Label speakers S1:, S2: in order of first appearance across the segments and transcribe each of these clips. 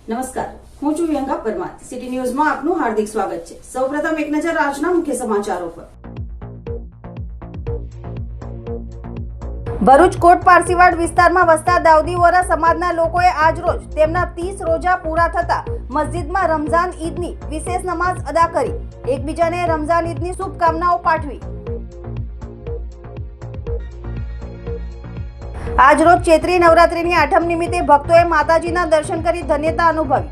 S1: નમસ્કાર, હું છું વિહંગા પરમાર. સિટી ન્યૂઝમાં આપનું હાર્દિક સ્વાગત છે. સૌપ્રથમ એક નજર આજના મુખ્ય સમાચારો પર. ભરૂચ કોટ પારસીવાડ વિસ્તારમાં વસતા દાઉદી વોરા સમાજના લોકોએ આજરોજ તેમના 30 રોજા પૂરા થતા મસ્જિદમાં રમઝાન ઈદની વિશેષ નમાઝ અદા કરી એકબીજાને રમઝાન ઈદની શુભકામનાઓ પાઠવી. આજરોજ ચૈત્રી નવરાત્રીની આઠમ નિમિત્તે ભક્તોએ માતાજીના દર્શન કરી ધન્યતા અનુભવી.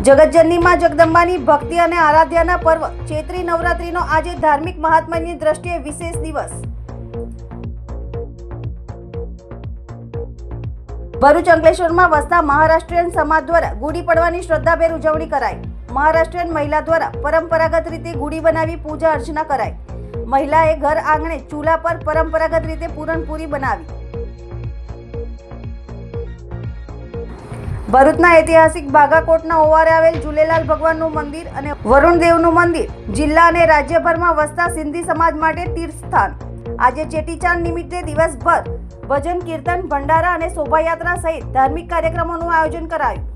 S1: જગતજનની માં જગદંબાની ભક્તિ અને આરાધ્યાના પર્વ ચૈત્રી નવરાત્રીનો આજે ધાર્મિક મહાત્મ્યની દ્રષ્ટિએ વિશેષ દિવસ. ભરૂચ અંકલેશ્વરમાં વસતા મહારાષ્ટ્રીયન સમાજ દ્વારા ગુડી પડવાની શ્રદ્ધાભેર ઉજવણી કરાઈ. મહારાષ્ટ્રીયન મહિલા દ્વારા પરંપરાગત રીતે ગુડી બનાવી પૂજા અર્ચના કરાઈ. મહિલાએ ઘર આંગણે ચૂલા પર પરંપરાગત રીતે પૂરણપૂરી બનાવી. ભરૂચના ઐતિહાસિક બાગાકોટના ઓવારે આવેલ ઝૂલેલાલ ભગવાનનું મંદિર અને વરુણદેવનું મંદિર જિલ્લા અને રાજ્યભરમાં વસતા સિંધી સમાજ માટે તીર્થસ્થાન. આજે ચેટીચાંદ નિમિત્તે દિવસભર ભજન કીર્તન ભંડારા અને શોભાયાત્રા સહિત ધાર્મિક કાર્યક્રમોનું આયોજન કરાયું.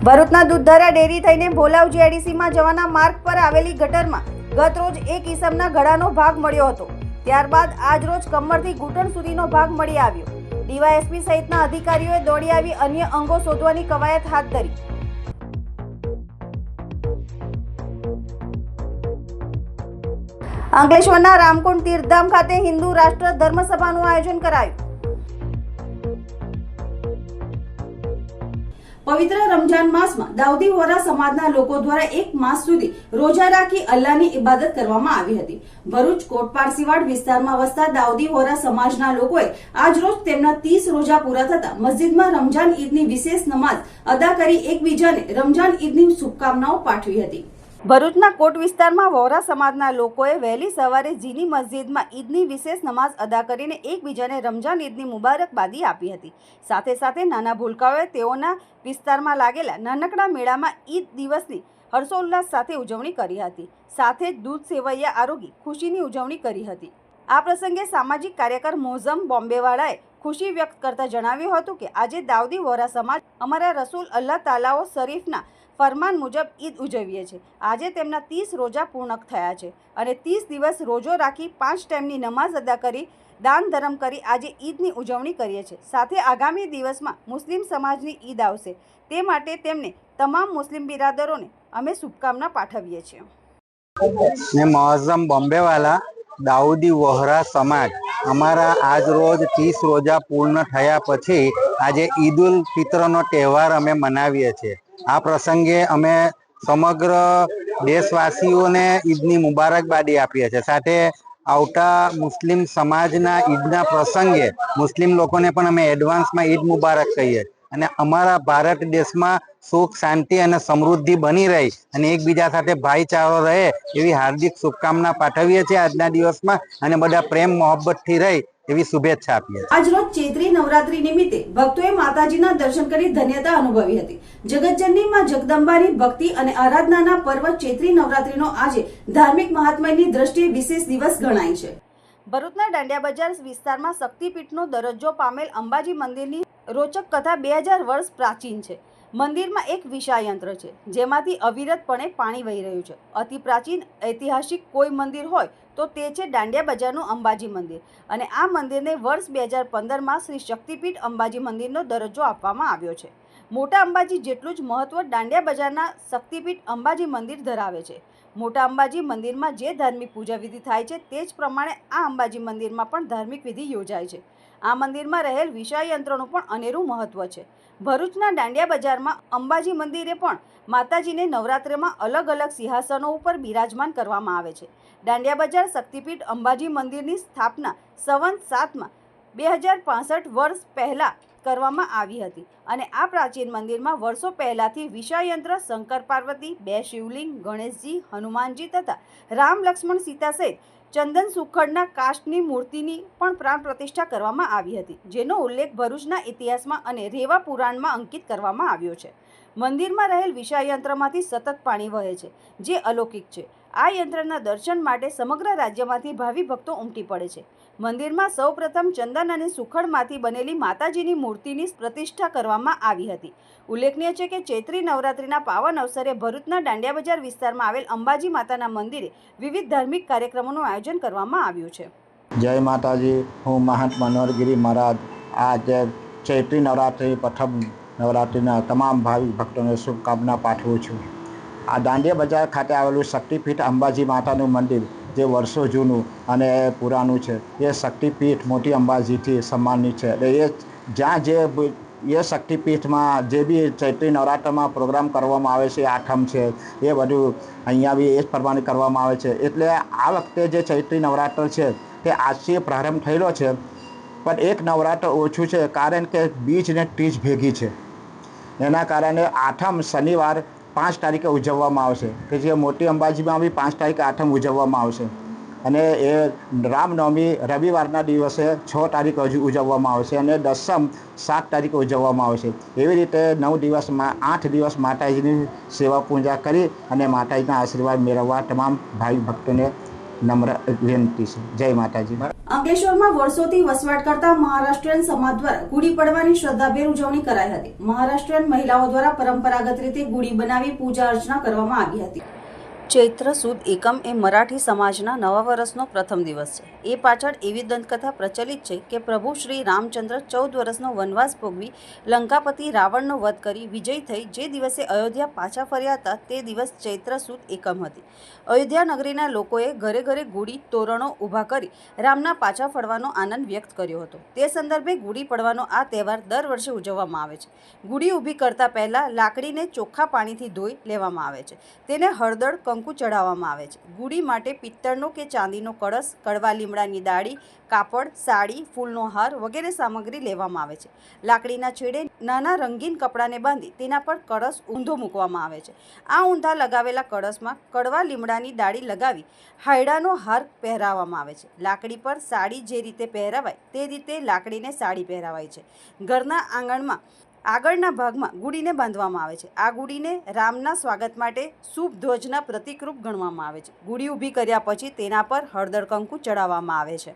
S1: ભરૂચના દૂધધારા ડેરી થઈને ભોલાવ જીઆઈડીસીમાં જવાના માર્ગ પર આવેલી ગટરમાં ગત રોજ એક ઈસમના ગળાનો ભાગ મળ્યો હતો. ત્યારબાદ આજરોજ કમરથી ઘૂંટણ સુધીનો ભાગ મળી આવ્યો. ડીવાયએસપી સહિતના અધિકારીઓએ દોડી આવી અન્ય અંગો શોધવાની કવાયત હાથ ધરી. અંકલેશ્વરના રામકુંડ તીર્થધામ ખાતે હિન્દુ રાષ્ટ્ર ધર્મસભાનું આયોજન કરાયું. પવિત્ર રમજાન માસમાં દાઉદી વોરા સમાજના લોકો દ્વારા એક માસ સુધી રોજા રાખી અલ્લાહની ઇબાદત કરવામાં આવી હતી. ભરૂચ કોટ પારસીવાડ વિસ્તારમાં વસતા દાઉદી વોરા સમાજના લોકોએ આજરોજ તેમના 30 રોજા પૂરા થતા મસ્જિદમાં રમજાન ઈદની વિશેષ નમાઝ અદા કરી એકબીજાને રમજાન ઈદની શુભકામનાઓ પાઠવી હતી. ભરૂચના કોટ વિસ્તારમાં વોરા સમાજના લોકોએ વહેલી સવારે જીની મસ્જિદમાં ઈદની વિશેષ નમાઝ અદા કરીને એકબીજાને રમજાન ઈદની મુબારકબાદી આપી હતી. સાથે સાથે નાના ભૂલકાઓએ તેઓના વિસ્તારમાં લાગેલા નાનકડા મેળામાં ઈદ દિવસની હર્ષોલ્લાસ સાથે ઉજવણી કરી હતી. સાથે જ દૂધ સેવૈયા આરોગી ખુશીની ઉજવણી કરી હતી. આ પ્રસંગે સામાજિક કાર્યકર મોઝમ બોમ્બેવાળાએ ખુશી વ્યક્ત કરતા જણાવ્યું હતું કે આજે દાઉદી વોરા સમાજ અમારા રસૂલ અલ્લાહ તાલાઓ શરીફના ફરમાન મુજબ ઈદ ઉજવીએ છીએ. આજે તેમના 30 રોજા પૂર્ણ થયા છે અને 30 દિવસ રોજો રાખી 5 ટાઈમની નમાઝ અદા કરી દાન ધર્મ કરી આજે ઈદની ઉજવણી કરીએ છીએ. સાથે આગામી દિવસમાં મુસ્લિમ સમાજની ઈદ આવશે તે માટે તેમને તમામ મુસ્લિમ બિરાદરોને અમે શુભકામના પાઠવીએ છીએ.
S2: मैं मौज़म बॉम्बे वाला दाऊदी वोहरा समाज અમારા આજ રોજ 30 રોજા પૂર્ણ થયા પછી આજે ઈદ ઉલ ફિત્રનો તહેવાર અમે મનાવીએ છીએ. આ પ્રસંગે અમે સમગ્ર દેશવાસીઓને ઈદની મુબારકબાદી આપીએ છીએ. સાથે આવતા મુસ્લિમ સમાજના ઈદના પ્રસંગે મુસ્લિમ લોકોને પણ અમે એડવાન્સમાં ઈદ મુબારક કહીએ અને અમારા ભારત દેશમાં સુખ શાંતિ અને સમૃદ્ધિ બની રહી અને એકબીજા સાથે ભાઈચારો રહે એવી હાર્દિક શુભકામના પાઠવીએ છીએ આજના દિવસમાં અને બધા પ્રેમ મોહબ્બતથી રહી એવી શુભેચ્છા આપીએ છીએ.
S1: આજરોજ ચૈત્રી નવરાત્રી નિમિત્તે ભક્તોએ માતાજીના દર્શન કરી ધન્યતા અનુભવી હતી. જગતજનની માં જગદંબાની ભક્તિ અને આરાધનાના પર્વ ચૈત્રી નવરાત્રીનો આજે ધાર્મિક મહાત્મ્યની દ્રષ્ટિએ વિશેષ દિવસ ગણાય છે. ભરૂચના દાંડિયા બજાર વિસ્તારમાં શક્તિપીઠનો દરજ્જો પામેલ અંબાજી મંદિરની રોચક કથા 2000 વર્ષ પ્રાચીન છે. મંદિરમાં એક વિશાયંત્ર છે જેમાંથી અવિરતપણે પાણી વહી રહ્યું છે. અતિ પ્રાચીન ઐતિહાસિક કોઈ મંદિર હોય તો તે છે દાંડિયા બજારનું અંબાજી મંદિર અને આ મંદિરને વર્ષ 2015માં શ્રી શક્તિપીઠ અંબાજી મંદિરનો દરજ્જો આપવામાં આવ્યો છે. મોટા અંબાજી જેટલું જ મહત્વ દાંડિયા બજારના શક્તિપીઠ અંબાજી મંદિર ધરાવે છે. મોટા અંબાજી મંદિરમાં જે ધાર્મિક પૂજા વિધિ થાય છે તે જ પ્રમાણે આ અંબાજી મંદિરમાં પણ ધાર્મિક વિધિ યોજાય છે. આ મંદિરમાં રહેલ વિશાયંત્રનું પણ અનેરું મહત્વ છે. ભરૂચના દાંડિયા બજારમાં અંબાજી મંદિરે પણ માતાજીને નવરાત્રિમાં અલગ અલગ સિંહાસનો ઉપર બિરાજમાન કરવામાં આવે છે. દાંડિયા બજાર શક્તિપીઠ અંબાજી મંદિરની સ્થાપના સંવત 7માં 2065 વર્ષ પહેલા કરવામાં આવી હતી અને આ પ્રાચીન મંદિરમાં વર્ષો પહેલાથી વિશાયંત્ર શંકર પાર્વતી, 2 શિવલિંગ, ગણેશજી, હનુમાનજી તથા રામ લક્ષ્મણ સીતા સહિત ચંદન સુખડના કાષ્ઠની મૂર્તિની પણ પ્રાણ પ્રતિષ્ઠા કરવામાં આવી હતી, જેનો ઉલ્લેખ ભરૂચના ઇતિહાસમાં અને રેવા પુરાણમાં અંકિત કરવામાં આવ્યો છે. મંદિરમાં રહેલ વિશાયંત્રમાંથી સતત પાણી વહે છે જે અલૌકિક છે. આ યંત્રના દર્શન માટે સમગ્ર રાજ્યમાંથી ભાવિ ભક્તો ઉમટી પડે છે. મંદિરમાં સૌપ્રથમ ચંદન અને સુખડમાંથી બનેલી માતાજીની મૂર્તિની પ્રતિષ્ઠા કરવામાં આવી હતી. ઉલ્લેખનીય છે કે ચૈત્રી નવરાત્રિના પાવન અવસરે ભરૂચના દાંડિયા બજાર વિસ્તારમાં આવેલ અંબાજી માતાના મંદિરે વિવિધ ધાર્મિક કાર્યક્રમોનું આયોજન કરવામાં આવ્યું છે.
S3: જય માતાજી, હું મહંત મનોહરગીરી મહારાજ આજે ચૈત્રી નવરાત્રિ પ્રથમ નવરાત્રિના તમામ ભાવિક ભક્તોને શુભકામના પાઠવું છું. આ દાંડિયા બજાર ખાતે આવેલું શક્તિપીઠ અંબાજી માતાનું મંદિર જે વર્ષો જૂનું અને પુરાણું છે, એ શક્તિપીઠ મોટી અંબાજીથી સન્માનિત છે. એટલે એ જ્યાં એ શક્તિપીઠમાં જે બી ચૈત્રી નવરાત્રમાં પ્રોગ્રામ કરવામાં આવે છે, આઠમ છે, એ બધું અહીંયા બી એ જ પ્રમાણે કરવામાં આવે છે. એટલે આ વખતે જે ચૈત્રી નવરાત્ર છે તે આજથી પ્રારંભ થયેલો છે, પણ એક નવરાત્ર ઓછું છે કારણ કે બીજ ને ત્રીજ ભેગી છે. એના કારણે આઠમ શનિવાર 5 તારીખે ઉજવવામાં આવશે કે જે મોટી અંબાજીમાં બી 5 તારીખે આઠમ ઉજવવામાં આવશે અને એ રામનવમી રવિવારના દિવસે 6 તારીખે ઉજવવામાં આવશે અને દસમ 7 તારીખે ઉજવવામાં આવશે. એવી રીતે 9 દિવસમાં 8 દિવસ માતાજીની સેવા પૂજા કરી અને માતાજીના આશીર્વાદ મેળવવા તમામ ભાવિક ભક્તોને નમ્ર વિનંતી છે. જય માતાજી.
S1: અંકલેશ્વરમાં વર્ષોથી વસવાટ કરતા મહારાષ્ટ્રીયન સમાજ દ્વારા ગુડી પડવાની શ્રદ્ધાભેર ઉજવણી કરાઈ હતી. મહારાષ્ટ્રીયન મહિલાઓ દ્વારા પરંપરાગત રીતે ગુડી બનાવી પૂજા અર્ચના કરવામાં આવી હતી. ચૈત્ર સુદ એકમ એ મરાઠી સમાજના નવા વર્ષનો પ્રથમ દિવસ છે. એ પાછળ એવી દંતકથા પ્રચલિત છે કે પ્રભુ શ્રી રામચંદ્ર 14 વર્ષનો વનવાસ ભોગવી લંકાપતિ રાવણનો વધ કરી વિજય થઈ જે દિવસે અયોધ્યા પાછા ફર્યા હતા તે દિવસ ચૈત્ર સુદ એકમ હતી. અયોધ્યા નગરીના લોકોએ ઘરે ઘરે ગુડી તોરણો ઊભા કરી રામના પાછા ફરવાનો આનંદ વ્યક્ત કર્યો હતો. તે સંદર્ભે ગુડી પડવાનો આ તહેવાર દર વર્ષે ઉજવવામાં આવે છે. ગુડી ઊભી કરતા પહેલા લાકડીને ચોખ્ખા પાણીથી ધોઈ લેવામાં આવે છે. તેને હળદર કંકુ ચડાવવામાં આવે છે. ગુડી માટે પિત્તળનો કે ચાંદીનો કળશ, કડવા લીમડાની ડાળી, કાપડ, સાડી, ફૂલનો હાર વગેરે સામગ્રી લેવામાં આવે છે. લાકડીના છેડે નાના રંગીન કપડાને બાંધી તેના પર કળશ ઊંધો મૂકવામાં આવે છે. આ ઊંધા લગાવેલા કળશમાં કડવા લીમડાની ડાળી લગાવી હાયડાનો હાર પહેરાવવામાં આવે છે. લાકડી પર સાડી જે રીતે પહેરાવાય તે રીતે લાકડીને સાડી પહેરાવાય છે. ઘરના આંગણમાં આગળના ભાગમાં ગુડીને બાંધવામાં આવે છે. આ ગુડીને રામના સ્વાગત માટે શુભ ધ્વજના પ્રતિકરૂપ ગણવામાં આવે છે. ગુડી ઊભી કર્યા પછી તેના પર હળદર કંકુ ચડાવવામાં આવે છે.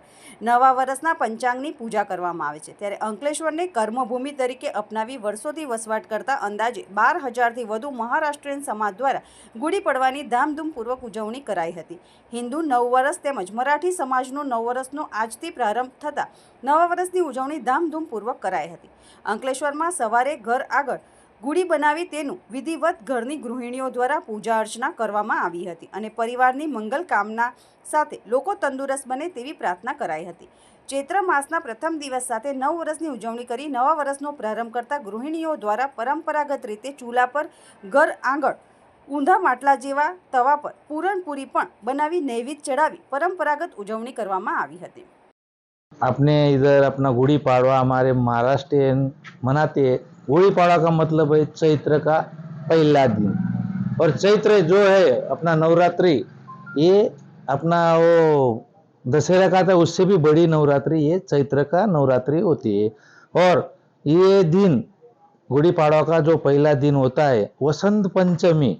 S1: નવા વર્ષના પંચાંગની પૂજા કરવામાં આવે છે. ત્યારે અંકલેશ્વરને કર્મભૂમિ તરીકે અપનાવી વર્ષોથી વસવાટ કરતા અંદાજે 12,000થી વધુ મહારાષ્ટ્રીયન સમાજ દ્વારા ગુડી પડવાની ધામધૂમપૂર્વક ઉજવણી કરાઈ હતી. હિન્દુ નવ વર્ષ તેમજ મરાઠી સમાજનો નવ વર્ષનો આજથી પ્રારંભ થતાં નવા વર્ષની ઉજવણી ધામધૂમપૂર્વક કરાઈ હતી. અંકલેશ્વરમાં સવારે ઘર આગળ ગુડી બનાવી તેનું વિધિવત ઘરની ગૃહિણીઓ દ્વારા પૂજા અર્ચના કરવામાં આવી હતી અને પરિવારની મંગલ કામના સાથે લોકો તંદુરસ્ત બને તેવી પ્રાર્થના કરાઈ હતી. ચૈત્ર માસના પ્રથમ દિવસ સાથે નવ વર્ષની ઉજવણી કરી નવા વર્ષનો પ્રારંભ કરતા ગૃહિણીઓ દ્વારા પરંપરાગત રીતે ચૂલા પર ઘર આંગળ ઊંધા માટલા જેવા તવા પર પૂરણપૂરી પણ બનાવી નૈવેદ્ય ચડાવી પરંપરાગત ઉજવણી કરવામાં આવી હતી.
S4: अपने इधर अपना गुड़ी पाड़वा हमारे महाराष्ट्र मनाते हैं. गुड़ी पाड़वा का मतलब है चैत्र का पहला दिन और चैत्र जो है अपना नवरात्रि ये अपना वो दशहरा का था उससे भी बड़ी नवरात्रि ये चैत्र का नवरात्रि होती है. और ये दिन गुड़ी पाड़वा का जो पहला दिन होता है वसंत पंचमी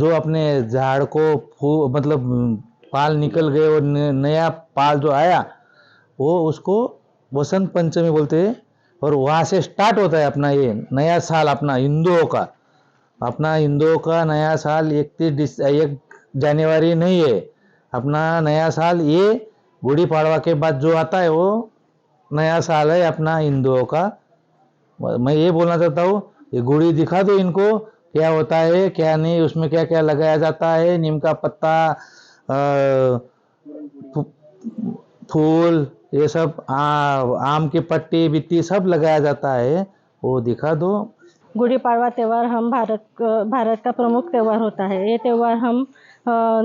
S4: जो अपने झाड़ को मतलब पाल निकल गए और नया पाल जो आया वो उसको वसंत पंचमी बोलते हैं. और वहाँ से स्टार्ट होता है अपना ये नया साल अपना हिंदुओं का नया साल 1 जनवरी नहीं है. अपना नया साल ये गुड़ी पाड़वा के बाद जो आता है वो नया साल है अपना हिंदुओं का. मैं ये बोलना चाहता हूँ ये गुड़ी दिखा दो इनको क्या होता है क्या नहीं, उसमें क्या क्या लगाया जाता है, नीम का पत्ता, फूल, ये सब आम की पत्ती बित्ती सब लगाया जाता है, वो दिखा दो.
S5: गुड़ी पाड़वा त्यौहार हम भारत का प्रमुख त्यौहार होता है. ये त्यौहार हम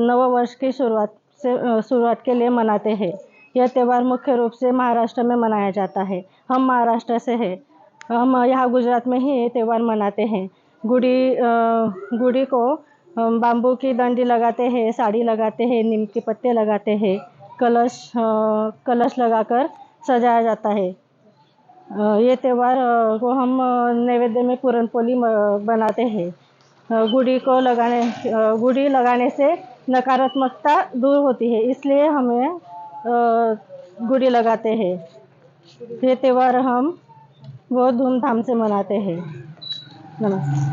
S5: नव वर्ष की शुरुआत के लिए मनाते हैं. यह त्यौहार मुख्य रूप से महाराष्ट्र में मनाया जाता है. हम महाराष्ट्र से हैं. हम यहाँ गुजरात में ही ये त्यौहार मनाते हैं. गुड़ी को बाम्बू की डंडी लगाते हैं, साड़ी लगाते हैं, नीम के पत्ते लगाते हैं, कलश लगाकर सजाया जाता है. ये त्यौहार को हम नैवेद्य में पूरनपोली बनाते हैं. गुड़ी लगाने से नकारात्मकता दूर होती है, इसलिए हमें गुड़ी लगाते हैं। ये त्यौहार हम बहुत धूमधाम से मनाते हैं। नमस्ते।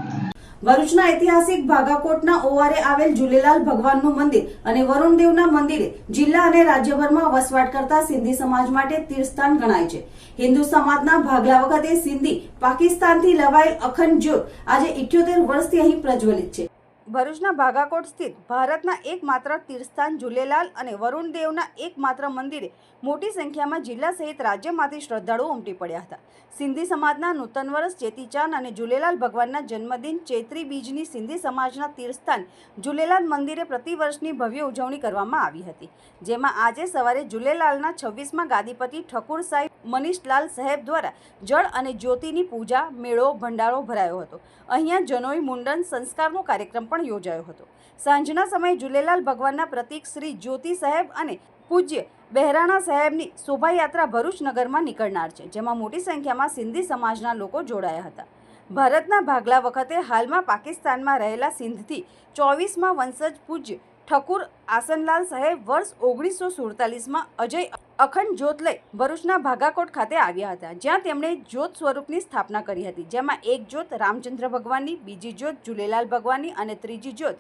S1: ભરૂચના ઐતિહાસિક ભાગાકોટના ઓવારે આવેલ ઝૂલેલાલ ભગવાનનું મંદિર અને વરુણદેવના મંદિરે જિલ્લા અને રાજ્યભરમાં વસવાટ કરતા સિંધી સમાજ માટે તીર્થસ્થાન ગણાય છે. હિન્દુ સમાજના ભાગલા વખતે સિંધી પાકિસ્તાનથી લવાયેલ અખંડ જ્યોત આજે 78 વર્ષથી અહીં પ્રજ્વલિત છે. ભરૂચના ભાગાકોટ સ્થિત ભારતના એકમાત્ર તીર્થસ્થાન ઝૂલેલાલ અને વરુણદેવના એકમાત્ર મંદિરે મોટી સંખ્યામાં જિલ્લા સહિત રાજ્યમાંથી શ્રદ્ધાળુઓ ઉમટી પડ્યા હતા. સિંધી સમાજના નૂતન વર્ષ ચેતીચાંદ અને ઝૂલેલાલ ભગવાનના જન્મદિન ચૈત્રી બીજની સિંધી સમાજના તીર્થસ્થાન ઝૂલેલાલ મંદિરે પ્રતિવર્ષની ભવ્ય ઉજવણી કરવામાં આવી હતી, જેમાં આજે સવારે ઝૂલેલાલના 26મા ગાદીપતિ ઠકુર સાહેબ મનીષલાલ સાહેબ દ્વારા જળ અને જ્યોતિની પૂજા, મેળો, ભંડારો ભરાયો હતો. અહીંયા જનોઈ મુંડન સંસ્કારનો કાર્યક્રમ પણ યોજાયો હતો. સાંજના સમયે ઝૂલેલાલ ભગવાનના પ્રતીક શ્રી જ્યોતિ સાહેબ અને પૂજ્ય બહેરાણા સાહેબની શોભાયાત્રા ભરૂચ નગરમાં નીકળનાર છે, જેમાં મોટી સંખ્યામાં સિંધી સમાજના લોકો જોડાયા હતા. ભારતના ભાગલા વખતે હાલમાં પાકિસ્તાનમાં રહેલા સિંધથી 24મા વંશજ પૂજ્ય ઠકુર આસનલાલ સાહેબ વર્ષ 1947માં અજય અખંડ જ્યોત લઈ ભરૂચના ભાગાકોટ ખાતે આવ્યા હતા, જ્યાં તેમણે જ્યોત સ્વરૂપની સ્થાપના કરી હતી, જેમાં એક જ્યોત રામચંદ્ર ભગવાનની, બીજી જ્યોત ઝૂલેલાલ ભગવાનની અને ત્રીજી જ્યોત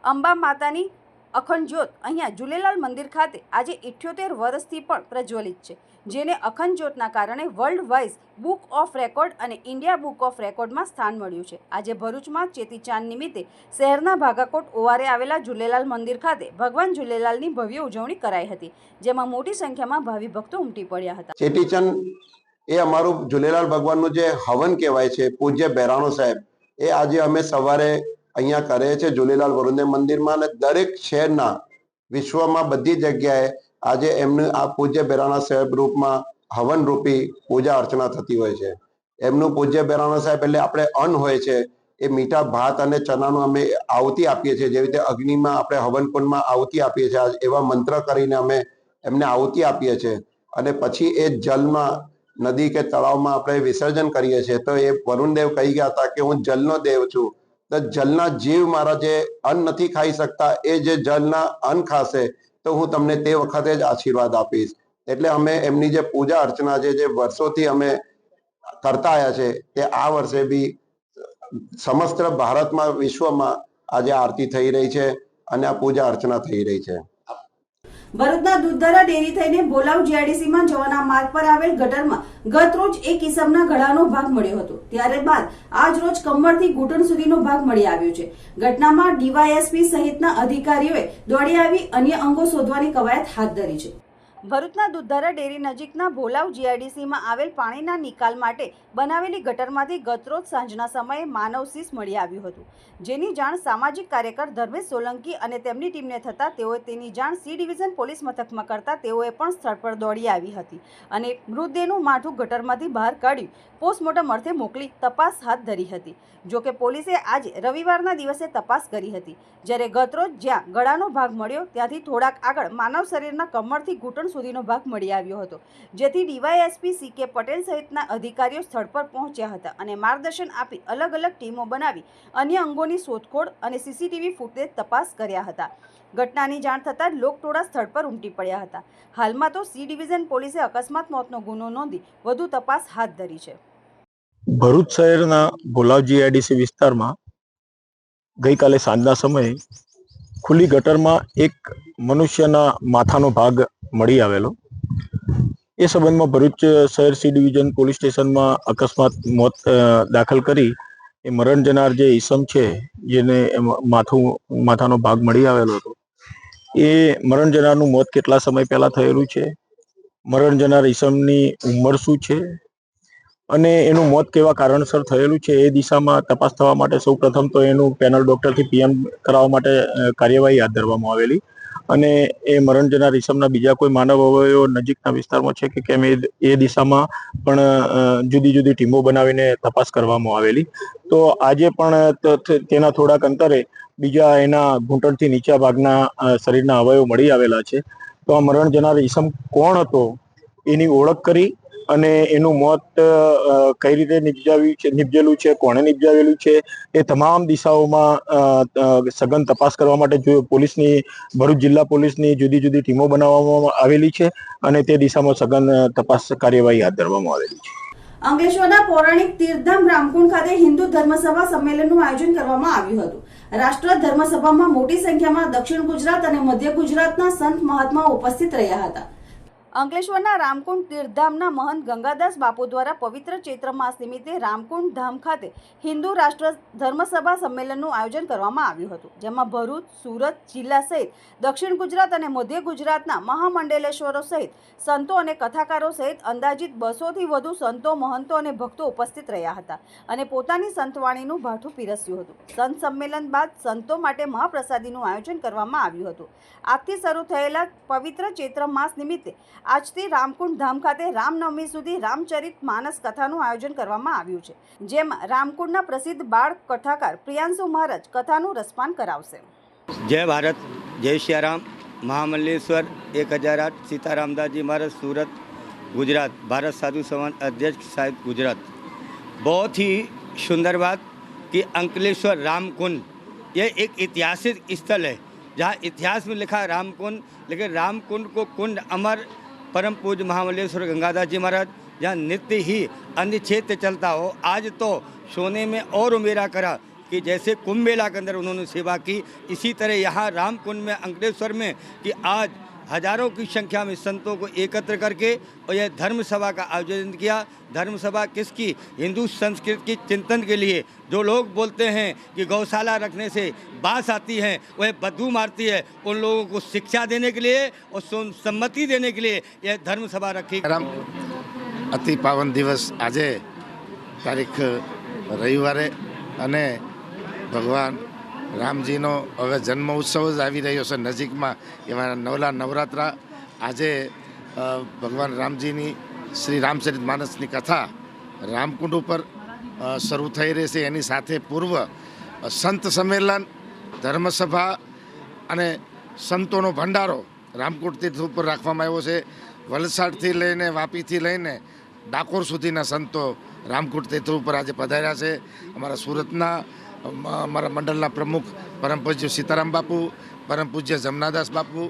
S1: અંબા માતાની અખંડ જ્યોત અહીંયા ઝૂલેલાલ મંદિર ખાતે આજે 78 વર્ષથી પણ પ્રજ્વલિત છે, જેને અખંડ જ્યોતના કારણે world wise book of record અને ઇન્ડિયા બુક ઓફ રેકોર્ડમાં સ્થાન મળ્યું છે. આજે ભરૂચમાં ચેતીચાંદ નિમિત્તે શહેરના ભાગાકોટ ઓવારે આવેલા ઝૂલેલાલ મંદિર ખાતે ભગવાન ઝૂલેલાલની ભવ્ય ઉજવણી કરાઈ હતી, જેમાં મોટી સંખ્યામાં ભાવિ ભક્તો ઉમટી પડ્યા હતા.
S6: ચેટીચંદ એ અમારું ઝૂલેલાલ ભગવાનનું જે હવન કહેવાય છે, પૂજ્ય બહેરાણો સાહેબ, એ આજે અમે સવારે અહીંયા કરે છે ઝૂલેલાલ વરુણદેવ મંદિરમાં, અને દરેક શહેરના વિશ્વમાં બધી જગ્યાએ આજે એમનું આ પૂજ્ય બહેરાણા સાહેબ રૂપમાં હવન રૂપી પૂજા અર્ચના થતી હોય છે. એમનું પૂજ્ય બહેરાણા સાહેબ એટલે આપણે અન્ન હોય છે, એ મીઠા ભાત અને ચણાનું અમે આહુતિ આપીએ છીએ, જેવી રીતે અગ્નિમાં આપણે હવનકુંડમાં આહુતિ આપીએ છીએ, એવા મંત્ર કરીને અમે એમને આહુતિ આપીએ છીએ, અને પછી એ જલમાં નદી કે તળાવમાં આપણે વિસર્જન કરીએ છીએ. તો એ વરુણદેવ કહી ગયા હતા કે હું જલનો દેવ છું, તો જલના જીવ મારા જે અન્ન નથી ખાઈ શકતા, એ જે જલના અન્ન ખાશે તો હું તમને તે વખતે જ આશીર્વાદ આપીશ. એટલે અમે એમની જે પૂજા અર્ચના છે, જે વર્ષોથી અમે કરતા આવ્યા છે, તે આ વર્ષે બી સમસ્ત ભારતમાં, વિશ્વમાં આજે આરતી થઈ રહી છે અને આ પૂજા અર્ચના થઈ રહી છે.
S1: ભરૂચના દૂધધારા ડેરી થઈને ભોલાવ જીઆઈડીસીમાં જવાના માર્ગ પર આવેલ ગટરમાં ગત રોજ એક ઇસમના ગળાનો ભાગ મળ્યો હતો, ત્યારે બાદ આજ રોજ કમરથી ઘૂંટણ સુધીનો ભાગ મળી આવ્યો છે. ઘટનામાં ડીવાયએસપી સહિતના અધિકારીઓએ દોડી આવી અન્ય અંગો શોધવાની કવાયત હાથ ધરી છે. ભરૂચના દૂધધારા ડેરી નજીકના ભોલાવ જીઆઈડીસીમાં આવેલ પાણીના નિકાલ માટે બનાવેલી ગટરમાંથી ગતરોજ સાંજના સમયે માનવ શીશ મળી આવ્યું હતું, જેની જાણ સામાજિક કાર્યકર ધર્મેશ સોલંકી અને તેમની ટીમને થતાં તેઓએ તેની જાણ સી ડિવિઝન પોલીસ મથકમાં કરતા તેઓએ પણ સ્થળ પર દોડી આવી હતી અને મૃતદેહનું માથું ગટરમાંથી બહાર કાઢ્યું પોસ્ટમોર્ટમ અર્થે મોકલી તપાસ હાથ ધરી હતી. જોકે પોલીસે આજે રવિવારના દિવસે તપાસ કરી હતી, જ્યારે ગતરોજ જ્યાં ગળાનો ભાગ મળ્યો ત્યાંથી થોડાક આગળ માનવ શરીરના કમરથી ઘૂંટણ સુધીનો ભાગ મળી આવ્યો હતો, જેથી ડીવાયએસપી CK પટેલ સહિતના અધિકારીઓ સ્થળ પર પહોંચ્યા હતા અને માર્ગદર્શન આપી અલગ અલગ ટીમો બનાવી અન્ય અંગોની શોધખોળ અને CCTV ફૂટેજ તપાસ કર્યા હતા. ઘટનાની જાણ થતાં જ લોકટોળા સ્થળ પર ઉમટી પડ્યા હતા. હાલમાં તો સી ડિવિઝન પોલીસે અકસ્માત મોતનો ગુનો નોંધી વધુ તપાસ હાથ ધરી છે.
S7: ભરૂચ શહેરના ભોલાવ જીઆઈડીસી વિસ્તારમાં ગઈકાલે સાંજના સમયે ખુલ્લી ગટરમાં એક મનુષ્યના માથાનો ભાગ મળી આવેલો. એ સંબંધમાં ભરૂચ શહેર સી ડિવિઝન પોલીસ સ્ટેશનમાં અકસ્માત મોત દાખલ કરી એ મરણ જનાર જે ઈસમ છે, જેને માથાનો ભાગ મળી આવેલો હતો, એ મરણ જનારનું મોત કેટલા સમય પહેલા થયેલું છે, મરણ જનાર ઈસમની ઉંમર શું છે અને એનું મોત કેવા કારણસર થયેલું છે, એ દિશામાં તપાસ થવા માટે સૌ પ્રથમ તો એનું પેનલ ડોક્ટરથી PM કરાવવા માટે કાર્યવાહી હાથ ધરવામાં આવેલી, અને એ મરણ જનાર ઈસમના બીજા કોઈ માનવ અવયવો નજીકના વિસ્તારમાં છે કે કેમ એ દિશામાં પણ જુદી જુદી ટીમો બનાવીને તપાસ કરવામાં આવેલી. તો આજે પણ તેના થોડાક અંતરે બીજા એના ઘૂંટણથી નીચા ભાગના શરીરના અવયવો મળી આવેલા છે. તો આ મરણ જનાર ઈસમ કોણ હતો એની ઓળખ કરી અને એનું મોત કઈ રીતે નિપજેલું છે, કોણે નિપજાવેલું છે, એ તમામ દિશાઓમાં સઘન તપાસ કરવા માટે પોલીસની ભરૂચ જિલ્લા પોલીસની જુદી જુદી ટીમો બનાવવામાં આવેલી છે અને તે દિશામાં સઘન તપાસ કાર્યવાહી હાથ ધરવામાં આવેલી છે.
S1: અંકલેશ્વરના પૌરાણિક તીર્થધામ રામકુંડ ખાતે હિન્દુ ધર્મસભા સંમેલનનું આયોજન કરવામાં આવ્યું હતું. રાષ્ટ્ર ધર્મસભામાં મોટી સંખ્યામાં દક્ષિણ ગુજરાત અને મધ્ય ગુજરાતના સંત મહાત્માઓ ઉપસ્થિત રહ્યા હતા. અંકલેશ્વરના રામકુંડ તીર્થધામના મહંત ગંગાદાસ બાપુ દ્વારા પવિત્ર ચૈત્ર માસ નિમિત્તે રામકુંડ ધામ ખાતે હિન્દુ રાષ્ટ્ર ધર્મસભા સંમેલનનું આયોજન કરવામાં આવ્યું હતું, જેમાં ભરૂચ, સુરત જિલ્લા સહિત દક્ષિણ ગુજરાત અને મધ્ય ગુજરાતના મહામંડલેશ્વરો સહિત સંતો અને કથાકારો સહિત અંદાજિત 200થી વધુ સંતો, મહંતો અને ભક્તો ઉપસ્થિત રહ્યા હતા અને પોતાની સંતવાણીનું ભાઠું પીરસ્યું હતું. સંત સંમેલન બાદ સંતો માટે મહાપ્રસાદીનું આયોજન કરવામાં આવ્યું હતું. આજથી શરૂ થયેલા પવિત્ર ચૈત્ર માસ નિમિત્તે આજથી રામકુંડ ધામ ખાતે રામનવમી સુધી રામચરિત માનસ કથાનું આયોજન કરવામાં આવ્યું છે, જેમાં રામકુંડના પ્રસિદ્ધ બાળ કથાકાર પ્રિયાંશુ મહારાજ કથાનું રસપાન કરાવશે.
S8: જય ભારત, જય સિયારામ. મહામલ્લેશ્वर 1008 सीतारामदास जी महाराज सूरत गुजरात, भारत साधु समाज अध्यक्ष साहिब गुजरात. बहुत ही सुंदर बात कि अंकलेश्वर रामकुंड ये एक ऐतिहासिक स्थल है जहाँ इतिहास में लिखा है रामकुंड, लेकिन रामकुंड को कुंड अमर परम पूज्य महामल्लेश्वर गंगादास जी महाराज जहाँ नित्य ही अन्य क्षेत्र चलता हो, आज तो सोने में और उमेरा करा कि जैसे कुंभ मेला के अंदर उन्होंने सेवा की, इसी तरह यहाँ रामकुंड में अंकलेश्वर में कि आज हजारों की संख्या में संतों को एकत्र करके और यह धर्म सभा का आयोजन किया. धर्म सभा किसकी? हिंदू संस्कृति की चिंतन के लिए. जो लोग बोलते हैं कि गौशाला रखने से बास आती है, वह बदबू मारती है, उन लोगों को शिक्षा देने के लिए और सम्मति देने के लिए यह धर्म सभा रखी.
S9: અતિ પાવન દિવસ આજે તારીખ રવિવારે અને ભગવાન રામજીનો હવે જન્મ ઉત્સવ જ આવી રહ્યો છે નજીકમાં, એવા નવરાત્રા. આજે ભગવાન રામજીની શ્રી રામચરિત માનસની કથા રામકુંડ ઉપર શરૂ થઈ રહી છે. એની સાથે પૂર્વ સંત સંમેલન, ધર્મસભા અને સંતોનો ભંડારો રામકુંડ તીર્થ ઉપર રાખવામાં આવ્યો છે. વલસાડથી લઈને વાપીથી લઈને ડાકોર સુધીના સંતો રામકુંડ તીર્થ ઉપર આજે પધાર્યા છે. અમારા સુરતના અમારા મંડળના પ્રમુખ પરમ પૂજ્ય સીતારામ બાપુ, પરમ પૂજ્ય જમનાદાસ બાપુ,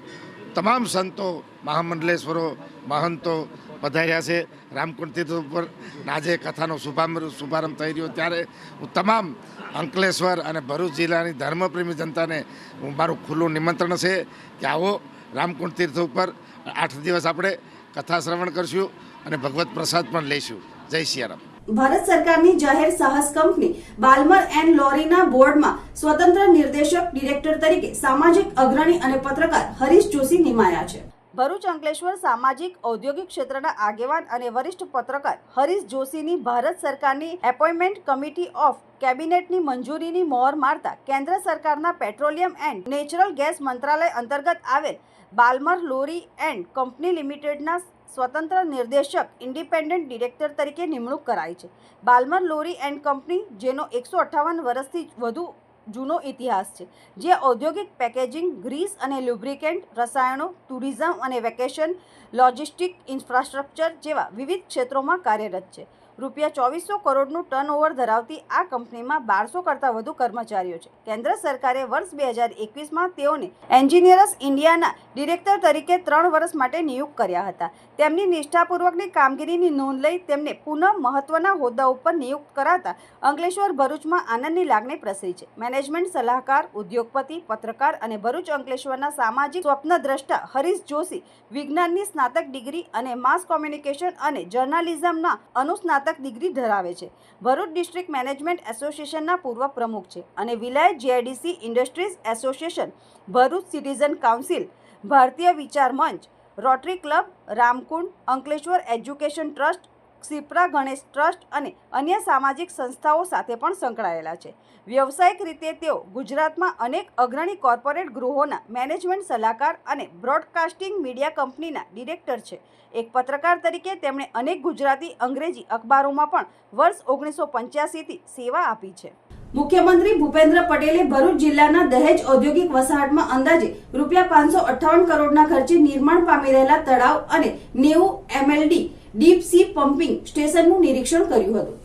S9: તમામ સંતો, મહામંડલેશ્વરો, મહંતો પધાર્યા છે રામકુંડ તીર્થ ઉપર. આજે કથાનો શુભારંભ થઈ રહ્યો ત્યારે હું તમામ અંકલેશ્વર અને ભરૂચ જિલ્લાની ધર્મપ્રેમી જનતાને મારું ખુલ્લું નિમંત્રણ છે કે આવો રામકુંડ તીર્થ ઉપર 8 દિવસ આપણે કથા શ્રવણ કરશું અને ભગવત પ્રસાદ પણ લઈશું. જય સિયારામ.
S1: ભારત સરકારની જાહેર સાહસ કંપની બાલ્મર એન્ડ લોરીના બોર્ડમાં સ્વતંત્ર નિર્દેશક ડિરેક્ટર તરીકે સામાજિક અગ્રણી અને પત્રકાર હરીશ જોશી નિમાયા છે. ભરૂચ અંકલેશ્વર સામાજિક ઔદ્યોગિક ક્ષેત્રના આગેવાન અને વરિષ્ઠ પત્રકાર હરીશ જોશીની ભારત સરકારની એપોઇન્ટમેન્ટ કમિટી ઓફ કેબિનેટની મંજૂરીની મોહર મારતા કેન્દ્ર સરકારના પેટ્રોલિયમ એન્ડ નેચરલ ગેસ મંત્રાલય અંતર્ગત આવેલ બાલ્મર લોરી એન્ડ કંપની લિમિટેડના સ્વતંત્ર નિર્દેશક ઇન્ડિપેન્ડન્ટ ડિરેક્ટર તરીકે નિમણૂક કરાઈ છે. બાલ્મર લોરી એન્ડ કંપની, જેનો 158 વર્ષથી વધુ જૂનો ઇતિહાસ છે, જે ઔદ્યોગિક પેકેજિંગ, ગ્રીસ અને લ્યુબ્રિકેન્ટ, રસાયણો, ટુરિઝમ અને વેકેશન, લોજિસ્ટિક, ઇન્ફ્રાસ્ટ્રક્ચર જેવા વિવિધ ક્ષેત્રોમાં કાર્યરત છે. ₹2400 કરોડનું ટર્નઓવર ધરાવતી આ કંપનીમાં 1200 કરતાં વધુ કર્મચારીઓ છે. કેન્દ્ર સરકારે વર્ષ 2021માં તેઓને એન્જિનિયર્સ ઇન્ડિયાના ડિરેક્ટર તરીકે 3 વર્ષ માટે નિયુક્ત કર્યા હતા. તેમની નિષ્ઠાપૂર્વકની કામગીરીની નોંધ લઈ તેમને પુનઃ મહત્વના હોદ્દા ઉપર નિયુક્ત કરાતા અંકલેશ્વર ભરૂચમાં આનંદની લાગણી પ્રસરી છે. મેનેજમેન્ટ સલાહકાર, ઉદ્યોગપતિ, પત્રકાર અને ભરૂચ અંકલેશ્વરના સામાજિક સ્વપ્નદ્રષ્ટા હરીશ જોશી વિજ્ઞાનની સ્નાતક ડિગ્રી અને માસ કોમ્યુનિકેશન અને જર્નાલિઝમના અનુસ્નાતક ડિગ્રી ધરાવે છે. ભરૂચ ડિસ્ટ્રિક્ટ મેનેજમેન્ટ એસોસિએશનના પૂર્વ પ્રમુખ છે અને Vilayat GIDC industries association, Bharuch citizen council, Bharatiya Vichar Manch, rotary club, Ramkund, Ankleshwar education trust, Sipra Ganesh trust અને અન્ય સામાજિક સંસ્થાઓ સાથે પણ સંકળાયેલા છે. વ્યવસાયિક રીતે તેઓ ગુજરાતમાં અનેક અગ્રણી કોર્પોરેટ ગૃહોના મેનેજમેન્ટ સલાહકાર અને બ્રોડકાસ્ટિંગ મીડિયા કંપનીના ડિરેક્ટર છે. એક પત્રકાર તરીકે તેમણે અનેક ગુજરાતી, અંગ્રેજી અખબારોમાં પણ વર્ષ 1985થી સેવા આપી છે. મુખ્યમંત્રી ભૂપેન્દ્ર પટેલે ભરૂચ જિલ્લાના દહેજ ઔદ્યોગિક વસાહતમાં અંદાજે ₹558 કરોડના ખર્ચે નિર્માણ પામી રહેલા તળાવ અને 90 MLD ડીપ સી પમ્પિંગ સ્ટેશનનું નિરીક્ષણ કર્યું હતું.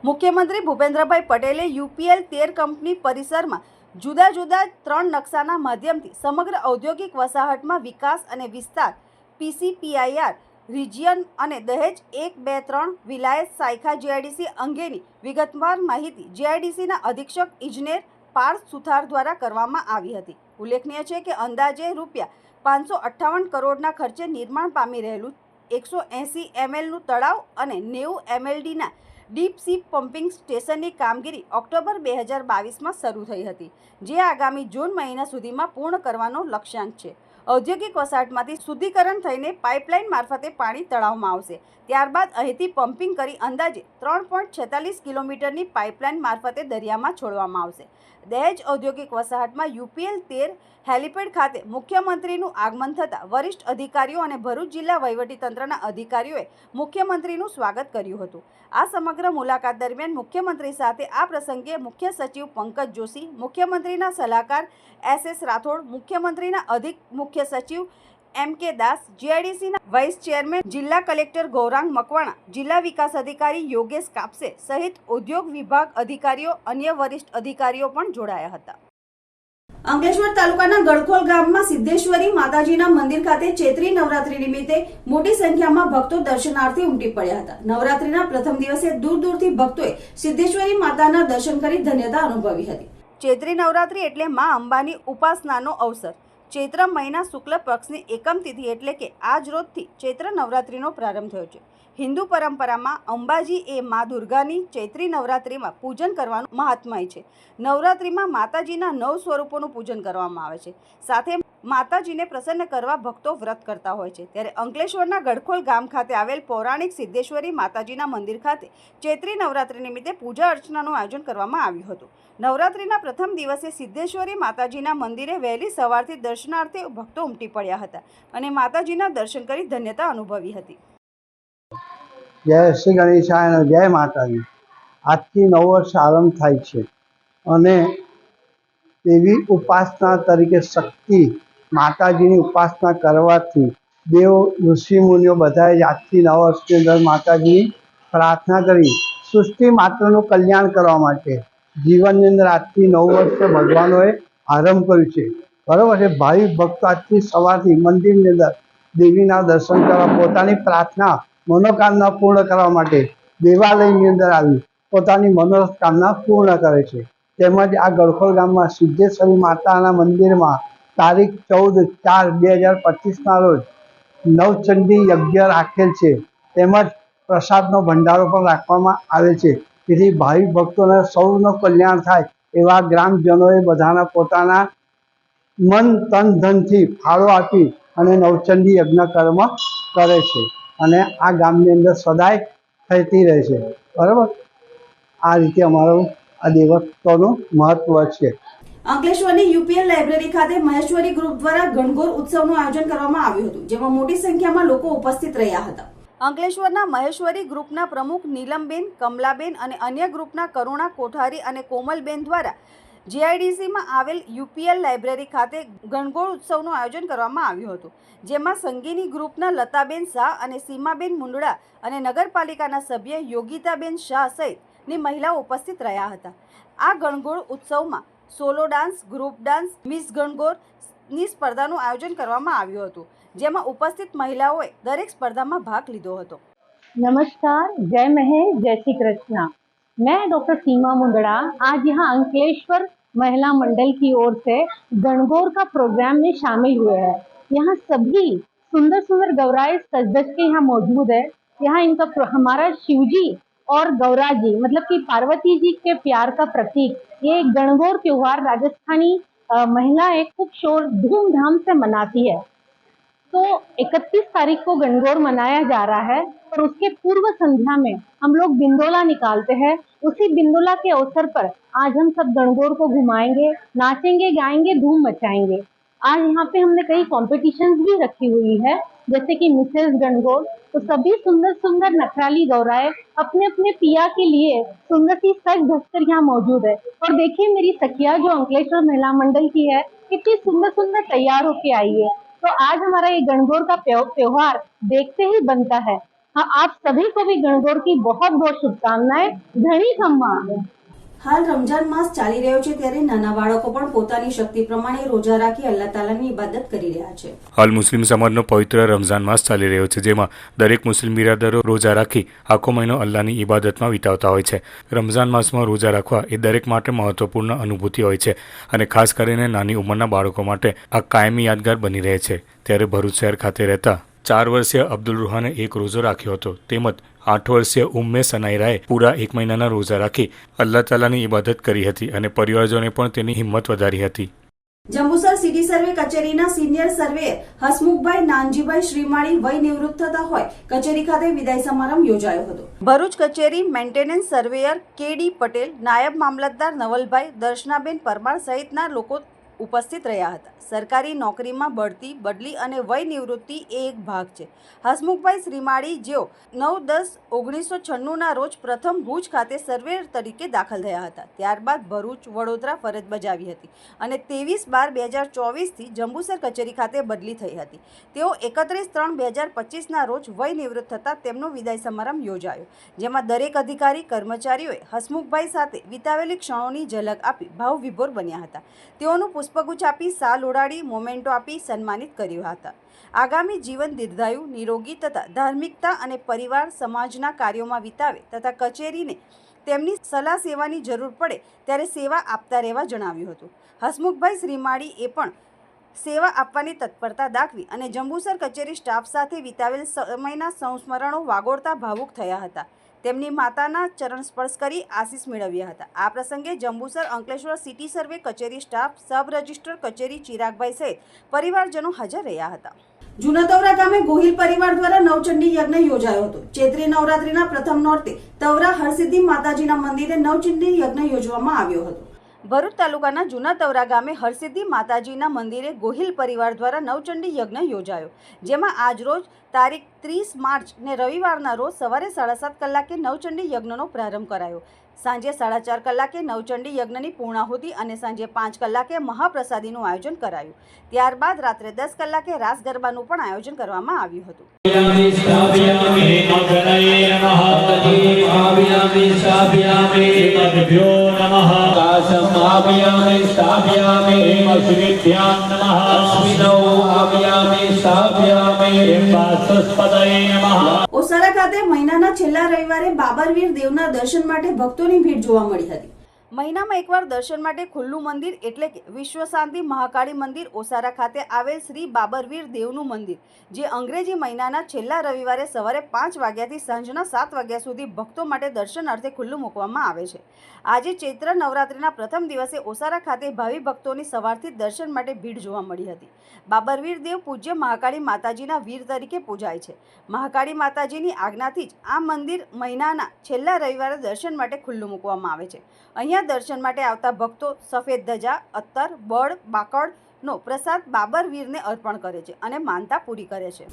S1: મુખ્યમંત્રી ભૂપેન્દ્રભાઈ પટેલે UPL 13 કંપની પરિસરમાં જુદા જુદા 3 નકશાના માધ્યમથી સમગ્ર ઔદ્યોગિક વસાહતમાં વિકાસ અને વિસ્તાર PCPIR રિજિયન અને દહેજ 1, 2, 3 વિલાયત શાખા GIDC અંગેની વિગતવાર માહિતી GIDCના અધિક્ષક ઇજનેર પાર્થ સુથાર દ્વારા કરવામાં આવી હતી. ઉલ્લેખનીય છે કે અંદાજે ₹558 કરોડના ખર્ચે નિર્માણ પામી રહેલું 180 mlનું તળાવ અને 90 mldના ડીપ સી પમ્પિંગ સ્ટેશનની કામગીરી ઓક્ટોબર 2022માં શરૂ થઈ હતી, જે આગામી જૂન મહિના સુધીમાં પૂર્ણ કરવાનો લક્ષ્યાંક છે. ઔદ્યોગિક વસાહતમાંથી શુદ્ધિકરણ થઈને પાઇપલાઇન મારફતે પાણી તળાવમાં આવશે. ત્યારબાદ અહીંથી પમ્પિંગ કરી અંદાજે 3.46 કિલોમીટરની પાઇપલાઇન મારફતે દરિયામાં છોડવામાં આવશે. દહેજ ઔદ્યોગિક વસાહતમાં UPL 13 હેલિપેડ ખાતે મુખ્યમંત્રીનું આગમન થતાં વરિષ્ઠ અધિકારીઓ અને ભરૂચ જિલ્લા વહીવટીતંત્રના અધિકારીઓએ મુખ્યમંત્રીનું સ્વાગત કર્યું હતું. આ સમગ્ર મુલાકાત દરમિયાન મુખ્યમંત્રી સાથે આ પ્રસંગે મુખ્ય સચિવ પંકજ જોશી, મુખ્યમંત્રીના સલાહકાર SS રાઠોડ, મુખ્યમંત્રીના અધિક મુખ્ય સચિવ MK દાસ, GIDCના વાઇસ ચેરમેન જિલ્લા કલેક્ટર ગૌરાંગ મકવાણા, જિલ્લા વિકાસ અધિકારી યોગેશ કાપસે સહિત ઉદ્યોગ વિભાગ અધિકારીઓ, અન્ય વરિષ્ઠ અધિકારીઓ પણ જોડાયા હતા. અંકલેશ્વર તાલુકાના ગળખોલ ગામમાં સિદ્ધેશ્વરી માતાજીના મંદિર ખાતે ચૈત્રી નવરાત્રી નિમિત્તે મોટી સંખ્યામાં ભક્તો દર્શનાર્થે ઉમટી પડ્યા હતા. નવરાત્રીના પ્રથમ દિવસે દૂર દૂરથી ભક્તોએ સિદ્ધેશ્વરી માતાના દર્શન કરી ધન્યતા અનુભવી હતી. ચૈત્રી નવરાત્રી એટલે મા અંબાની ઉપાસનાનો અવસર. ચૈત્ર મહિના શુક્લ પક્ષની એકમ તિથિ એટલે કે આજ રોજથી ચૈત્ર નવરાત્રીનો પ્રારંભ થયો છે. હિન્દુ પરંપરામાં અંબાજી એ મા દુર્ગાની ચૈત્રી નવરાત્રીમાં પૂજન કરવાનું મહાત્મય છે. નવરાત્રીમાં માતાજીના 9 સ્વરૂપોનું પૂજન કરવામાં આવે છે. સાથે માતાજીને પ્રસન્ન કરવા ભક્તો વ્રત કરતા હોય છે. ત્યારે અંકલેશ્વરના ગડખોલ ગામ ખાતે આવેલ પૌરાણિક સિદ્ધેશ્વરી માતાજીના મંદિર ખાતે ચૈત્રી નવરાત્રી નિમિત્તે પૂજા અર્ચનાનું આયોજન કરવામાં આવ્યું હતું. નવરાત્રીના પ્રથમ દિવસે સિદ્ધેશ્વરી માતાજીના મંદિરે વહેલી સવારથી દર્શનાર્થે ભક્તો ઉમટી પડ્યા હતા અને માતાજીના દર્શન કરી ધન્યતા અનુભવી હતી.
S10: જય શ્રી ગણેશાય, જય માતાજી. આજથી નવ વર્ષ આરંભ થાય છે અને દેવી ઉપાસના તરીકે શક્તિ માતાજીની ઉપાસના કરવાથી દેવ ઋષિ મુનિઓ બધાએ આજથી 9 વર્ષની અંદર માતાજીની પ્રાર્થના કરી સૃષ્ટિ માત્રનું કલ્યાણ કરવા માટે જીવનની અંદર આજથી 9 વર્ષે ભગવાનોએ આરંભ કર્યું છે. બરાબર છે. ભાવિક ભક્તો આજથી સવારથી મંદિરની અંદર દેવીના દર્શન કરવા, પોતાની પ્રાર્થના મનોકામના પૂર્ણ કરવા માટે દેવાલયની અંદર આવી પોતાની મનોકામના પૂર્ણ કરે છે. તેમજ આ ગળખોલ ગામમાં સિદ્ધેશ્વરી માતાના મંદિરમાં તારીખ 14/4/2025ના રોજ નવચંડી યજ્ઞ રાખેલ છે. તેમજ પ્રસાદનો ભંડારો પણ રાખવામાં આવે છે. તેથી ભાવિક ભક્તોને સૌનો કલ્યાણ થાય એવા ગ્રામજનોએ બધાના પોતાના મન તન ધનથી ફાળો આપી અને નવચંડી યજ્ઞ કર્મ કરે છે અને આ ગામની અંદર સદાય થતી રહે છે. બરાબર. આ રીતે અમારું આ દેવત્વનું મહત્વ છે.
S1: અંકલેશ્વરની UPL લાઇબ્રેરી ખાતે મહેશ્વરી ગ્રુપ દ્વારા ગણગોર ઉત્સવનું આયોજન કરવામાં આવ્યું હતું, જેમાં મોટી સંખ્યામાં લોકો ઉપસ્થિત રહ્યા હતા. અંકલેશ્વરના મહેશ્વરી ગ્રુપના પ્રમુખ નીલમબેન, કમલાબેન અને અન્ય ગ્રુપના કરુણા કોઠારી અને કોમલબેન દ્વારા GIDCમાં આવેલ UPL લાઇબ્રેરી ખાતે ગણગોર ઉત્સવનું આયોજન કરવામાં આવ્યું હતું, જેમાં સંગીની ગ્રુપના લતાબેન શાહ અને સીમાબેન મુંડડા અને નગરપાલિકાના સભ્ય યોગિતાબેન શાહ સહિતની મહિલાઓ ઉપસ્થિત રહ્યા હતા. આ ગણગોર ઉત્સવમાં solo dance, group dance, miss ગણગોરની સ્પર્ધાનું આયોજન કરવામાં આવ્યું હતું, જેમાં ઉપસ્થિત મહિલાઓએ દરેક સ્पर्धा भाग લીધો હતો.
S11: नमस्कार, जय महेश, जय श्री कृष्णा. मैं डॉक्टर सीमा मुंदड़ा आज यहाँ अंकलेश्वर महिला मंडल की ओर से गणगौर का प्रोग्राम में शामिल हुए हैं. यहाँ सभी सुंदर सुंदर गौराएं सज धज के यहाँ मौजूद है. यहाँ इनका हमारा शिवजी और गौरा जी मतलब कि पार्वती जी के प्यार का प्रतीक ये गणगौर त्योहार राजस्थानी महिलाएं खूब शोर धूमधाम से मनाती है. तो 31 तारीख को गणगौर मनाया जा रहा है और उसके पूर्व संध्या में हम लोग बिंदोला निकालते हैं. उसी बिंदोला के अवसर पर आज हम सब गणगौर को घुमाएंगे, नाचेंगे, गाएंगे, धूम मचाएंगे. आज यहाँ पे हमने कई कॉम्पिटिशन्स भी रखी हुई है, जैसे कि मिसेस गणगौर. तो सभी सुंदर सुंदर नखराली गौराएं अपने अपने पिया के लिए सुंदर सी सज धज कर यहाँ मौजूद है. और देखिए मेरी सखिया जो अंकलेश्वर महिला मंडल की है कितनी सुंदर सुंदर तैयार होके आई है. तो आज हमारा ये गणगौर का त्योहार देखते ही बनता है. हाँ, आप सभी को भी गणगौर की बहुत बहुत शुभकामनाएं। धनी खम्मा।
S1: હાલ રમજાન માસ ચાલી રહ્યો છે ત્યારે નાના બાળકો પણ પોતાની શક્તિ પ્રમાણે રોજા રાખી અલ્લાહ તાલાની ઇબાદત કરી રહ્યા છે.
S12: હાલ મુસ્લિમ સમાજનો પવિત્ર રમઝાન માસ ચાલી રહ્યો છે, જેમાં દરેક મુસ્લિમ બિરાદરો રોજા રાખી આખો મહિનો અલ્લાહની ઇબાદતમાં વિતાવતા હોય છે. રમઝાન માસમાં રોજા રાખવા એ દરેક માટે મહત્વપૂર્ણ અનુભૂતિ હોય છે અને ખાસ કરીને નાની ઉંમરના બાળકો માટે આ કાયમી યાદગાર બની રહે છે. ત્યારે ભરૂચ શહેર ખાતે રહેતા 4 વર્ષીય અબ્દુલ રૂહાને એક રોજો રાખ્યો હતો, તેમજ 8 વર્ષીય ઉમ્મે સનાયરાએ પૂરા 1 મહિનાના રોજા રાખી અલ્લાહ તાલાની ઇબાદત કરી હતી અને પરિવારજનોએ પણ તેની હિંમત વધારી હતી.
S1: જંબુસર સિટી સર્વે કચેરીના સિનિયર સર્વેયર હસમુખભાઈ નાનજીભાઈ શ્રીમાળી વય નિવૃત્ત થતા હોય કચેરી ખાતે વિદાય સમારંભ યોજાયો હતો. ભરૂચ કચેરી મેન્ટેનન્સ સર્વેયર કેડી પટેલ, નાયબ મામલતદાર નવલભાઈ, દર્શનાબેન પરમાર સહિતના લોકો ઉપસ્થિત રહ્યા હતા. સરકારી નોકરીમાં બઢતી, બદલી અને વય નિવૃત્તિ એ એક ભાગ છે. હસમુખભાઈ શ્રીમાળી જેઓ 9/10/1996 રોજ પ્રથમ ભુજ ખાતે સર્વેયર તરીકે દાખલ થયા હતા. ત્યારબાદ ભરૂચ, વડોદરા ફરજ બજાવી હતી અને 23/12/2024 જંબુસર કચેરી ખાતે બદલી થઈ હતી. તેઓ 31/3/2025 રોજ વય નિવૃત્ત થતાં તેમનો વિદાય સમારંભ યોજાયો, જેમાં દરેક અધિકારી કર્મચારીઓએ હસમુખભાઈ સાથે વિતાવેલી ક્ષણોની ઝલક આપી ભાવ વિભોર બન્યા હતા. તેઓનું પુષ્પગુચ્છ આપી, સાલ ઉડાડી, મોમેન્ટો આપી સન્માનિત કર્યા હતા. આગામી જીવન દીર્ઘાયુ, નિરોગી તથા ધાર્મિકતા અને પરિવાર સમાજના કાર્યોમાં વિતાવે તથા કચેરીને તેમની સલાહ સેવાની જરૂર પડે ત્યારે સેવા આપતા રહેવા જણાવ્યું હતું. હસમુખભાઈ શ્રીમાળીએ પણ સેવા આપવાની તત્પરતા દાખવી અને જંબુસર કચેરી સ્ટાફ સાથે વિતાવેલ સમયના સંસ્મરણો વાગોળતા ભાવુક થયા હતા. તેમની માતાના ચરણ સ્પર્શ કરી આશીષ મેળવ્યા હતા. આ પ્રસંગે જંબુસર અંકલેશ્વર સિટી સર્વે કચેરી સ્ટાફ, સબ રજિસ્ટ્રાર કચેરી ચિરાગભાઈ સહિત પરિવારજનો હાજર રહ્યા હતા. જૂના તવરા ગામે ગોહિલ પરિવાર દ્વારા નવચંડી યજ્ઞ યોજાયો હતો. ચૈત્રી નવરાત્રીના પ્રથમ નોરતે તવરા હરસિદ્ધિ માતાજીના મંદિરે નવચંડી યજ્ઞ યોજવામાં આવ્યો હતો. ભરૂચ તાલુકાના જૂના તવરા ગામે હરસિદ્ધિ માતાજીના મંદિરે ગોહિલ પરિવાર દ્વારા નવચંડી યજ્ઞ યોજાયો, જેમાં આજરોજ તારીખ 30 માર્ચ ને રવિવારના રોજ સવારે 7:30 કલાકે નવચંડી યજ્ઞનો પ્રારંભ કરાયો. સાંજે 4:30 કલાકે નવચંડી યજ્ઞની પૂર્ણાહુતિ અને સાંજે 5 કલાકે મહાપ્રસાદીનું આયોજન કરાયું. ત્યારબાદ રાત્રે 10 કલાકે રાસ ગરબાનું પણ આયોજન કરવામાં આવ્યું હતું. ઓસારા ખાતે મહિનાના છેલ્લા રવિવારે બાબરવીર દેવના દર્શન માટે ભક્તોની ભીડ જોવા મળી હતી. મહિનામાં એકવાર દર્શન માટે ખુલ્લું મંદિર એટલે કે વિશ્વ શાંતિ મહાકાળી મંદિર ઓસારા ખાતે આવેલ શ્રી બાબરવીર દેવનું મંદિર, જે અંગ્રેજી મહિનાના છેલ્લા રવિવારે સવારે 5 વાગ્યાથી સાંજના 7 વાગ્યા સુધી ભક્તો માટે દર્શનાર્થે ખુલ્લું મૂકવામાં આવે છે. આજે ચૈત્ર નવરાત્રિના પ્રથમ દિવસે ઓસારા ખાતે ભાવિ ભક્તોની સવારથી દર્શન માટે ભીડ જોવા મળી હતી. બાબરવીર દેવ પૂજ્ય મહાકાળી માતાજીના વીર તરીકે પૂજાય છે. મહાકાળી માતાજીની આજ્ઞાથી જ આ મંદિર મહિનાના છેલ્લા રવિવારે દર્શન માટે ખુલ્લું મૂકવામાં આવે છે. અહીંયા દર્શન માટે આવતા ભક્તો સફેદ ધજા, અત્તર, બળ, બાકડનો પ્રસાદ બાબરવીરને અર્પણ કરે છે અને માનતા પૂરી કરે છે.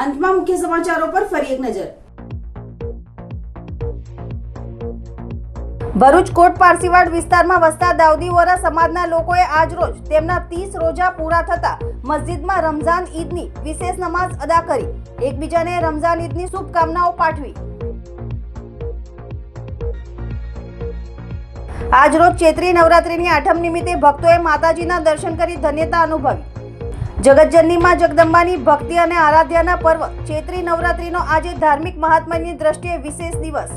S1: અંતમાં મુખ્ય સમાચારો પર ફરી એક નજર. ભરૂચ કોટ પારસીવાડ વિસ્તારમાં વસતા દાઉદી વોરા સમાજના લોકોએ આજરોજ તેમના 30 રોજા પૂરા થતા મસ્જિદમાં રમઝાન ઈદની વિશેષ નમાઝ અદા કરી એકબીજાને રમઝાન ઈદની શુભકામનાઓ પાઠવી. આજરોજ ચૈત્રી નવરાત્રીની આઠમ નિમિત્તે ભક્તોએ માતાજીના દર્શન કરી ધન્યતા અનુભવી. જગતજનની માં જગદંબાની ભક્તિ અને આરાધ્યાના પર્વ ચૈત્રી નવરાત્રીનો આજે ધાર્મિક મહાત્મ્યની દ્રષ્ટિએ વિશેષ દિવસ.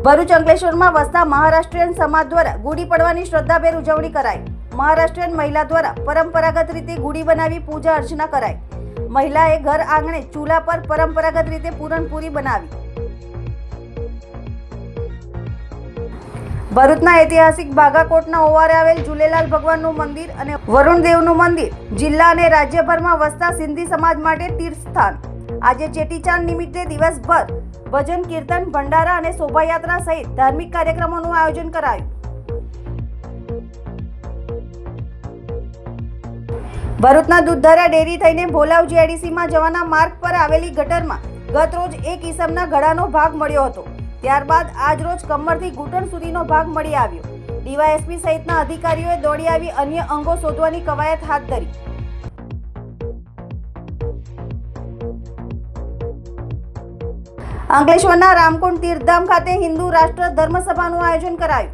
S1: ભરૂચ અંકલેશ્વરમાં વસતા મહારાષ્ટ્રીયન સમાજ દ્વારા ગુડી પડવાની શ્રદ્ધાભેર ઉજવણી કરાઈ. મહારાષ્ટ્રીયન મહિલા દ્વારા પરંપરાગત રીતે ગુડી બનાવી પૂજા અર્ચના કરાઈ. મહિલાએ ઘર આંગણે ચૂલા પર પરંપરાગત રીતે પૂરણપૂરી બનાવી. ભરૂચના ઐતિહાસિક બાગાકોટના ઓવારે આવેલ ઝૂલેલાલ ભગવાનનું મંદિર અને વરુણદેવનું મંદિર જિલ્લા અને રાજ્યભરમાં વસતા સિંધી સમાજ માટે તીર્થસ્થાન. આજે ચેટીચાંદ નિમિત્તે દિવસભર ભજન, કીર્તન, ભંડારા અને શોભાયાત્રા સહિત ધાર્મિક કાર્યક્રમોનું આયોજન કરાયું. ભરૂચના દૂધધારા ડેરી થઈને ભોલાવ જીઆઈડીસીમાં જવાના માર્ગ પર આવેલી ગટરમાં ગત રોજ એક ઈસમના ગળાનો ભાગ મળ્યો હતો. ત્યારબાદ આજરોજ કમરથી ઘૂંટણ સુધીનો ભાગ મળી આવ્યો. ડીવાયએસપી સહિતના અધિકારીઓએ દોડી આવી અન્ય અંગો શોધવાની કવાયત હાથ ધરી. અંકલેશ્વરના રામકુંડ તીર્થધામ ખાતે હિન્દુ રાષ્ટ્ર ધર્મસભાનું આયોજન કરાયું.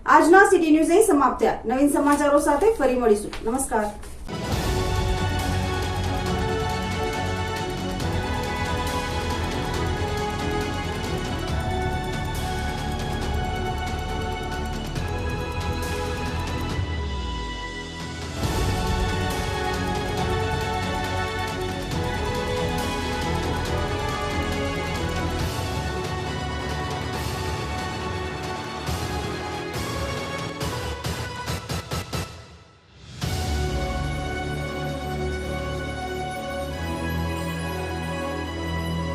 S1: આજના સિટી ન્યૂઝ અહીં સમાપ્ત થયા. નવીન સમાચારો સાથે ફરી મળીશું. નમસ્કાર.